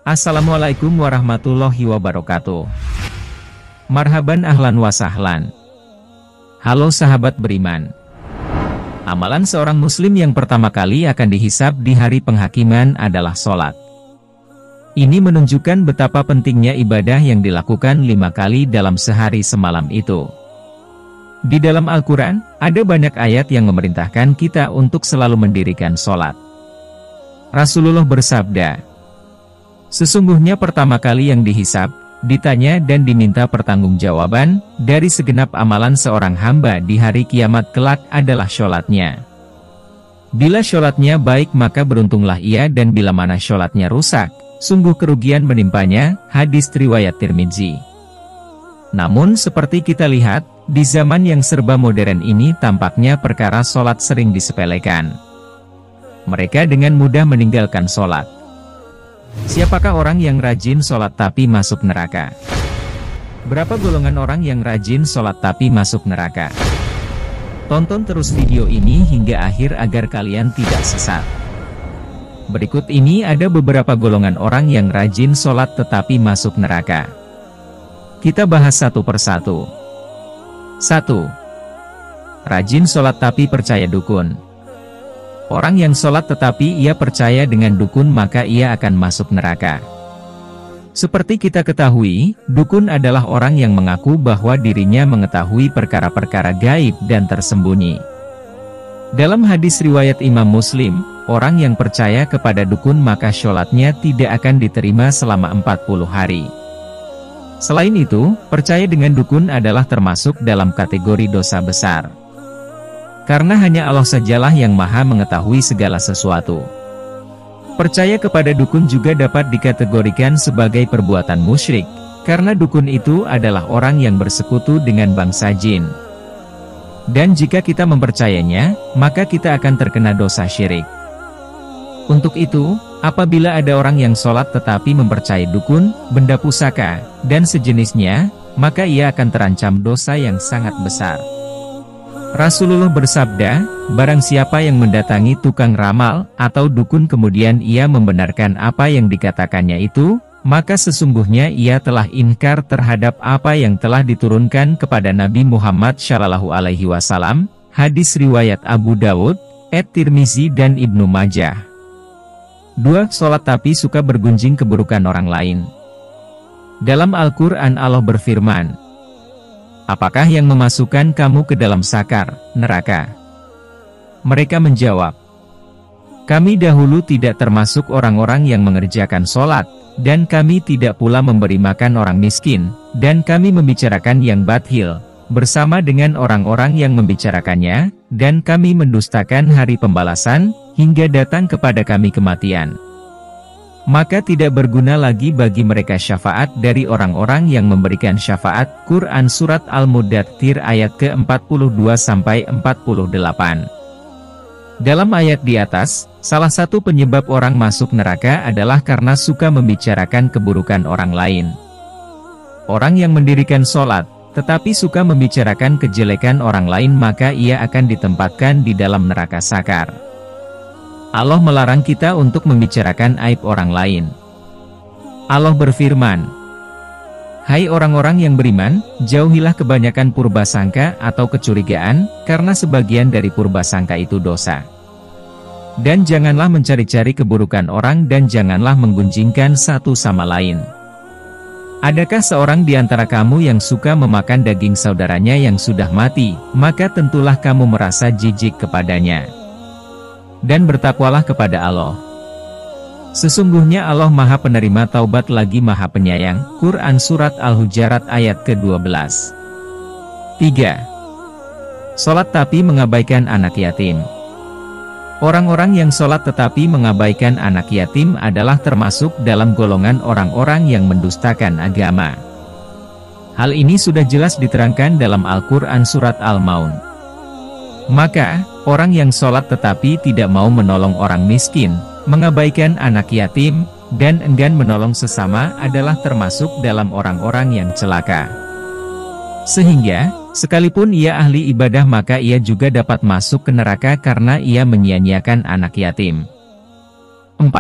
Assalamualaikum warahmatullahi wabarakatuh. Marhaban ahlan wa sahlan. Halo sahabat beriman. Amalan seorang muslim yang pertama kali akan dihisab di hari penghakiman adalah sholat. Ini menunjukkan betapa pentingnya ibadah yang dilakukan 5 kali dalam sehari semalam itu. Di dalam Al-Quran, ada banyak ayat yang memerintahkan kita untuk selalu mendirikan sholat. Rasulullah bersabda, sesungguhnya pertama kali yang dihisab, ditanya dan diminta pertanggungjawaban dari segenap amalan seorang hamba di hari kiamat kelak adalah sholatnya. Bila sholatnya baik maka beruntunglah ia, dan bila mana sholatnya rusak, sungguh kerugian menimpanya. Hadis riwayat Tirmidzi. Namun seperti kita lihat, di zaman yang serba modern ini tampaknya perkara sholat sering disepelekan. Mereka dengan mudah meninggalkan sholat. Siapakah orang yang rajin sholat tapi masuk neraka? Berapa golongan orang yang rajin sholat tapi masuk neraka? Tonton terus video ini hingga akhir agar kalian tidak sesat. Berikut ini ada beberapa golongan orang yang rajin sholat tetapi masuk neraka. Kita bahas satu persatu. 1. Rajin sholat tapi percaya dukun. Orang yang sholat tetapi ia percaya dengan dukun maka ia akan masuk neraka. Seperti kita ketahui, dukun adalah orang yang mengaku bahwa dirinya mengetahui perkara-perkara gaib dan tersembunyi. Dalam hadis riwayat Imam Muslim, orang yang percaya kepada dukun maka sholatnya tidak akan diterima selama 40 hari. Selain itu, percaya dengan dukun adalah termasuk dalam kategori dosa besar. Karena hanya Allah sajalah yang maha mengetahui segala sesuatu. Percaya kepada dukun juga dapat dikategorikan sebagai perbuatan musyrik, karena dukun itu adalah orang yang bersekutu dengan bangsa jin. Dan jika kita mempercayainya, maka kita akan terkena dosa syirik. Untuk itu, apabila ada orang yang sholat tetapi mempercayai dukun, benda pusaka, dan sejenisnya, maka ia akan terancam dosa yang sangat besar. Rasulullah bersabda, barang siapa yang mendatangi tukang ramal, atau dukun kemudian ia membenarkan apa yang dikatakannya itu, maka sesungguhnya ia telah inkar terhadap apa yang telah diturunkan kepada Nabi Muhammad SAW. Hadis riwayat Abu Dawud, At-Tirmizi dan Ibnu Majah. 2. Sholat tapi suka bergunjing keburukan orang lain. Dalam Al-Quran Allah berfirman, apakah yang memasukkan kamu ke dalam sakar, neraka? Mereka menjawab, kami dahulu tidak termasuk orang-orang yang mengerjakan sholat, dan kami tidak pula memberi makan orang miskin, dan kami membicarakan yang batil, bersama dengan orang-orang yang membicarakannya, dan kami mendustakan hari pembalasan, hingga datang kepada kami kematian. Maka tidak berguna lagi bagi mereka syafaat dari orang-orang yang memberikan syafaat. Quran Surat Al-Muddathir ayat ke-42-48. Dalam ayat di atas, salah satu penyebab orang masuk neraka adalah karena suka membicarakan keburukan orang lain. Orang yang mendirikan sholat, tetapi suka membicarakan kejelekan orang lain maka ia akan ditempatkan di dalam neraka sakar. Allah melarang kita untuk membicarakan aib orang lain. Allah berfirman, hai orang-orang yang beriman, jauhilah kebanyakan purbasangka atau kecurigaan, karena sebagian dari purbasangka itu dosa. Dan janganlah mencari-cari keburukan orang dan janganlah menggunjingkan satu sama lain. Adakah seorang di antara kamu yang suka memakan daging saudaranya yang sudah mati, maka tentulah kamu merasa jijik kepadanya. Dan bertakwalah kepada Allah. Sesungguhnya Allah Maha Penerima Taubat lagi Maha Penyayang. Quran Surat Al-Hujarat ayat ke-12. 3. Sholat tapi mengabaikan anak yatim. Orang-orang yang sholat tetapi mengabaikan anak yatim adalah termasuk dalam golongan orang-orang yang mendustakan agama. Hal ini sudah jelas diterangkan dalam Al-Quran Surat Al-Maun. Maka, orang yang sholat tetapi tidak mau menolong orang miskin, mengabaikan anak yatim, dan enggan menolong sesama adalah termasuk dalam orang-orang yang celaka. Sehingga, Sekalipun ia ahli ibadah maka ia juga dapat masuk ke neraka karena ia menyia-nyiakan anak yatim. 4.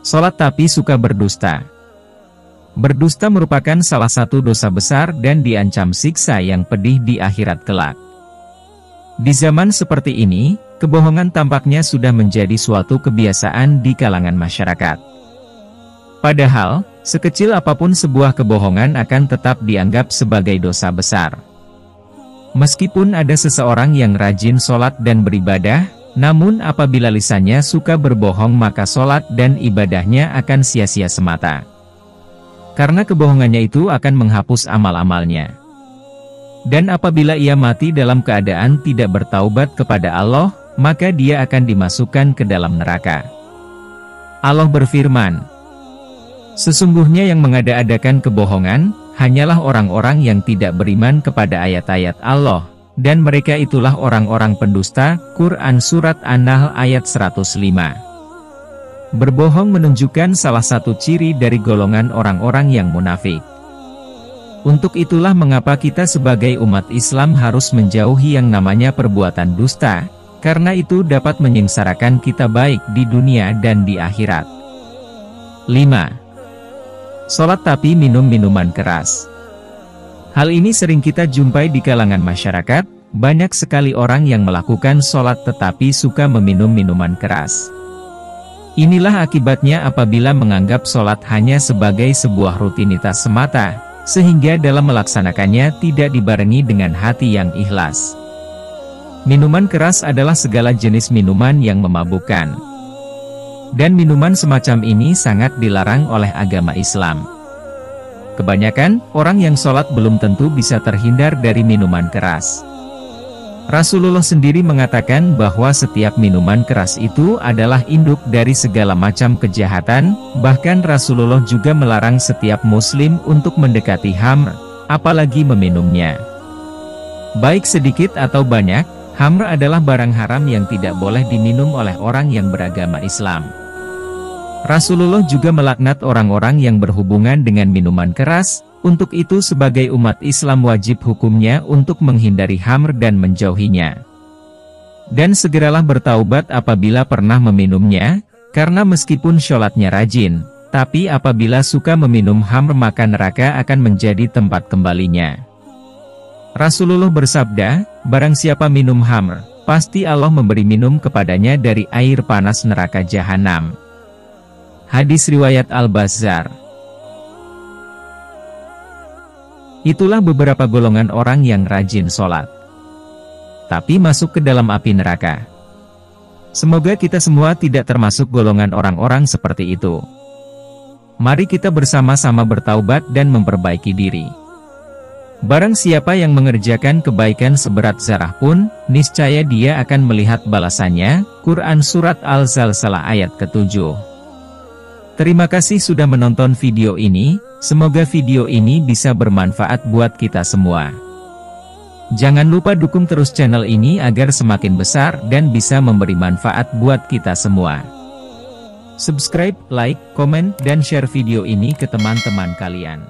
Sholat tapi suka berdusta. Berdusta merupakan salah satu dosa besar dan diancam siksa yang pedih di akhirat kelak. Di zaman seperti ini, kebohongan tampaknya sudah menjadi suatu kebiasaan di kalangan masyarakat. Padahal, sekecil apapun sebuah kebohongan akan tetap dianggap sebagai dosa besar. Meskipun ada seseorang yang rajin sholat dan beribadah, namun apabila lisannya suka berbohong maka sholat dan ibadahnya akan sia-sia semata. Karena kebohongannya itu akan menghapus amal-amalnya. Dan apabila ia mati dalam keadaan tidak bertaubat kepada Allah, maka dia akan dimasukkan ke dalam neraka. Allah berfirman, "Sesungguhnya yang mengada-adakan kebohongan, hanyalah orang-orang yang tidak beriman kepada ayat-ayat Allah, dan mereka itulah orang-orang pendusta." Quran Surat An-Nahl ayat 105. Berbohong menunjukkan salah satu ciri dari golongan orang-orang yang munafik. Untuk itulah mengapa kita sebagai umat Islam harus menjauhi yang namanya perbuatan dusta, karena itu dapat menyengsarakan kita baik di dunia dan di akhirat. 5. Sholat tapi minum minuman keras. Hal ini sering kita jumpai di kalangan masyarakat, banyak sekali orang yang melakukan sholat tetapi suka meminum minuman keras. Inilah akibatnya apabila menganggap sholat hanya sebagai sebuah rutinitas semata, sehingga dalam melaksanakannya tidak dibarengi dengan hati yang ikhlas. Minuman keras adalah segala jenis minuman yang memabukkan. Dan minuman semacam ini sangat dilarang oleh agama Islam. Kebanyakan orang yang sholat belum tentu bisa terhindar dari minuman keras. Rasulullah sendiri mengatakan bahwa setiap minuman keras itu adalah induk dari segala macam kejahatan, bahkan Rasulullah juga melarang setiap muslim untuk mendekati khamr, apalagi meminumnya. Baik sedikit atau banyak, khamr adalah barang haram yang tidak boleh diminum oleh orang yang beragama Islam. Rasulullah juga melaknat orang-orang yang berhubungan dengan minuman keras, untuk itu sebagai umat Islam wajib hukumnya untuk menghindari khamr dan menjauhinya. Dan segeralah bertaubat apabila pernah meminumnya, karena meskipun sholatnya rajin, tapi apabila suka meminum khamr maka neraka akan menjadi tempat kembalinya. Rasulullah bersabda, "Barang siapa minum khamr, pasti Allah memberi minum kepadanya dari air panas neraka jahanam." Hadis riwayat Al-Bazzar. Itulah beberapa golongan orang yang rajin sholat, tapi masuk ke dalam api neraka. Semoga kita semua tidak termasuk golongan orang-orang seperti itu. Mari kita bersama-sama bertaubat dan memperbaiki diri. Barang siapa yang mengerjakan kebaikan seberat zarah pun, niscaya dia akan melihat balasannya. Quran Surat Al-Zalzalah ayat ke-7. Terima kasih sudah menonton video ini, semoga video ini bisa bermanfaat buat kita semua. Jangan lupa dukung terus channel ini agar semakin besar dan bisa memberi manfaat buat kita semua. Subscribe, like, komen, dan share video ini ke teman-teman kalian.